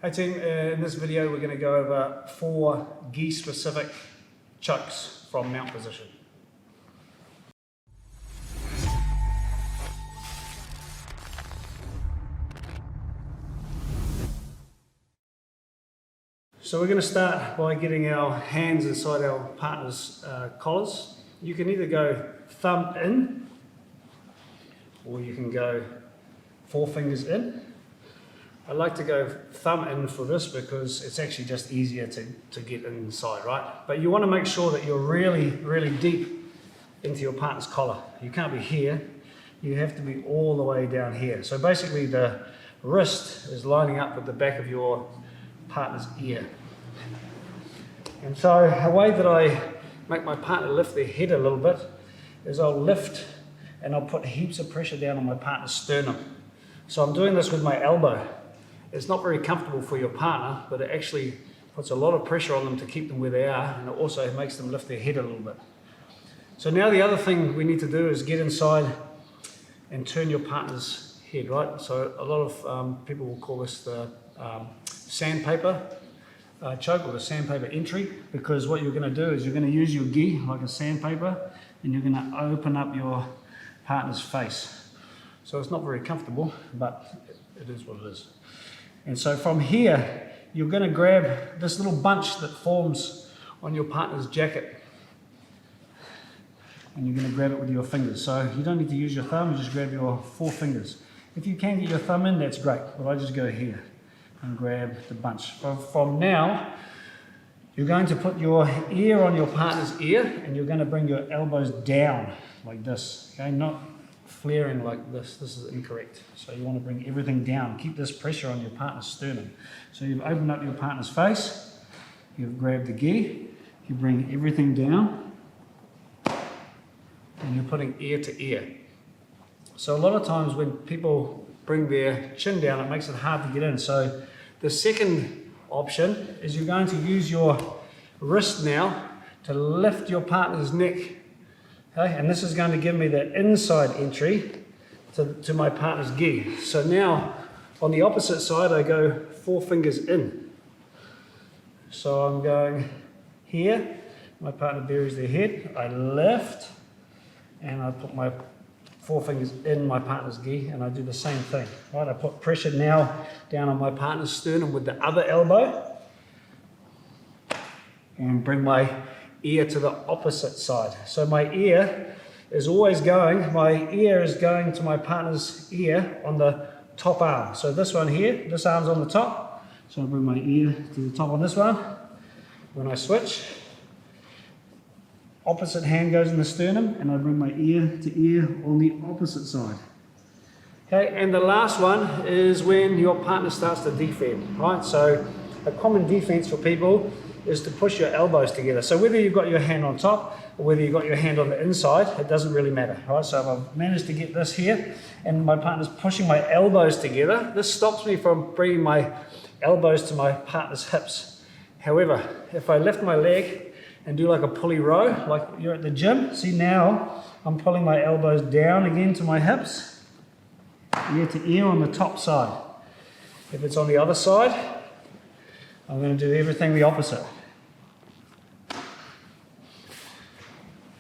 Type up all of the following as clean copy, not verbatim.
Hey team, in this video we're going to go over 4 gi specific chokes from mount position. So we're going to start by getting our hands inside our partner's collars. You can either go thumb in or you can go 4 fingers in. I like to go thumb in for this because it's actually just easier to get inside, right? But you want to make sure that you're really deep into your partner's collar. You can't be here, you have to be all the way down here. So basically the wrist is lining up with the back of your partner's ear. And so a way that I make my partner lift their head a little bit is I'll lift and I'll put heaps of pressure down on my partner's sternum. So I'm doing this with my elbow. It's not very comfortable for your partner, but it actually puts a lot of pressure on them to keep them where they are, and it also makes them lift their head a little bit. So now the other thing we need to do is get inside and turn your partner's head, right? So a lot of people will call this the sandpaper choke or the sandpaper entry, because what you're going to do is you're going to use your gi like a sandpaper and you're going to open up your partner's face. So it's not very comfortable, but it is what it is. And so from here, you're going to grab this little bunch that forms on your partner's jacket. And you're going to grab it with your fingers. So you don't need to use your thumb, you just grab your 4 fingers. If you can get your thumb in, that's great. But I just go here and grab the bunch. From now, you're going to put your ear on your partner's ear and you're going to bring your elbows down like this. Okay, not flaring like this. This is incorrect. So you want to bring everything down. Keep this pressure on your partner's sternum. So you've opened up your partner's face, you've grabbed the gi, you bring everything down, and you're putting ear to ear. So a lot of times when people bring their chin down, it makes it hard to get in. So the second option is you're going to use your wrist now to lift your partner's neck. Okay, and this is going to give me the inside entry to my partner's gi. So now, on the opposite side, I go 4 fingers in. So I'm going here, my partner buries their head, I lift, and I put my 4 fingers in my partner's gi, and I do the same thing. Right, I put pressure now down on my partner's sternum with the other elbow, and bring my ear to the opposite side. So my ear is always going, my ear is going to my partner's ear on the top arm. So this one here, this arm's on the top. So I bring my ear to the top on this one. When I switch, opposite hand goes in the sternum and I bring my ear to ear on the opposite side. Okay, and the last one is when your partner starts to defend, right? So a common defense for people is to push your elbows together. So whether you've got your hand on top or whether you've got your hand on the inside, it doesn't really matter, right? So if I've managed to get this here and my partner's pushing my elbows together, this stops me from bringing my elbows to my partner's hips. However, if I lift my leg and do like a pulley row, like you're at the gym, see now I'm pulling my elbows down again to my hips, ear to ear on the top side. If it's on the other side, I'm going to do everything the opposite.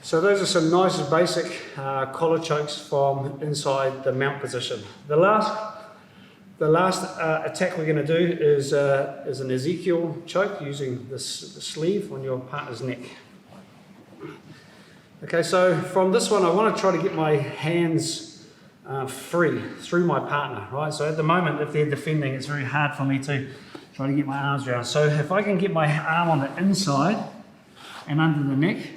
So those are some nice basic collar chokes from inside the mount position. The last attack we're going to do is an Ezekiel choke using the sleeve on your partner's neck. Okay, so from this one I want to try to get my hands free through my partner, right? So at the moment, if they're defending, it's very hard for me to try to get my arms around. So if I can get my arm on the inside and under the neck,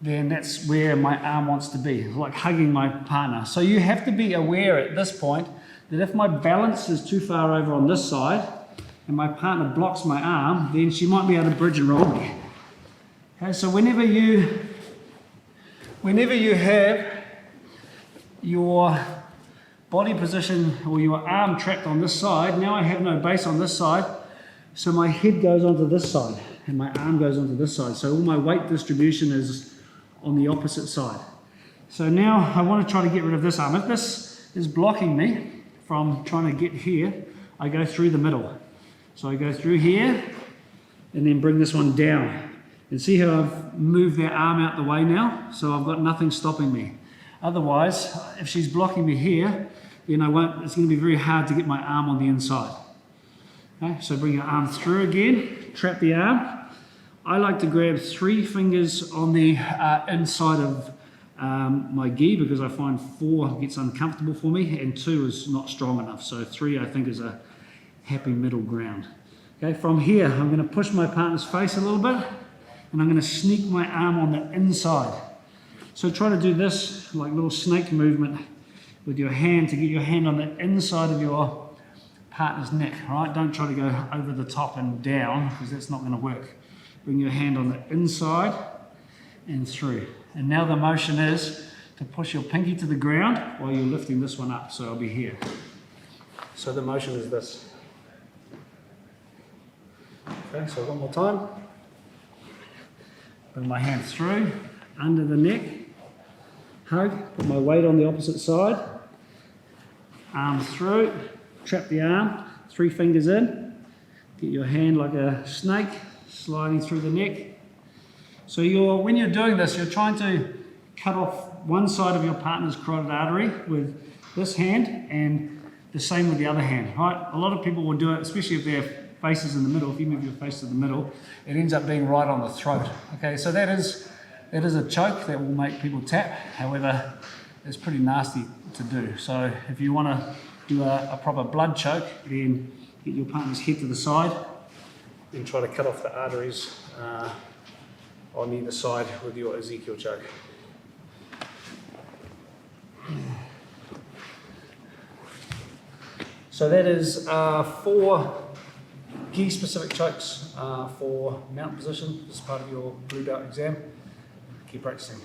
then that's where my arm wants to be, like hugging my partner. So you have to be aware at this point that if my balance is too far over on this side and my partner blocks my arm, then she might be able to bridge and roll me. Okay, so whenever you have your body position or your arm trapped on this side, now I have no base on this side, so my head goes onto this side and my arm goes onto this side. So all my weight distribution is on the opposite side. So now I want to try to get rid of this arm. If this is blocking me from trying to get here, I go through the middle. So I go through here and then bring this one down. And see how I've moved that arm out the way now? So I've got nothing stopping me. Otherwise, if she's blocking me here, then it's going to be very hard to get my arm on the inside. Okay, so bring your arm through again, trap the arm. I like to grab 3 fingers on the inside of my gi because I find 4 gets uncomfortable for me and 2 is not strong enough. So 3 I think is a happy middle ground. Okay, from here I'm going to push my partner's face a little bit and I'm going to sneak my arm on the inside. So try to do this like little snake movement with your hand to get your hand on the inside of your partner's neck. Right? Don't try to go over the top and down because that's not going to work. Bring your hand on the inside and through. And now the motion is to push your pinky to the ground while you're lifting this one up. So I'll be here. So the motion is this. Okay, so one more time. Bring my hand through, under the neck, hug, put my weight on the opposite side, arm through, trap the arm, 3 fingers in, get your hand like a snake, sliding through the neck. So when you're doing this, you're trying to cut off one side of your partner's carotid artery with this hand and the same with the other hand, right? A lot of people will do it, especially if their face is in the middle. If you move your face to the middle, it ends up being right on the throat. Okay, so that is a choke that will make people tap. However, it's pretty nasty to do. So if you want to do a proper blood choke, then get your partner's head to the side and try to cut off the arteries on either side with your Ezekiel choke. So that is 4 gi specific chokes for mountain position as part of your blue belt exam. Keep practicing.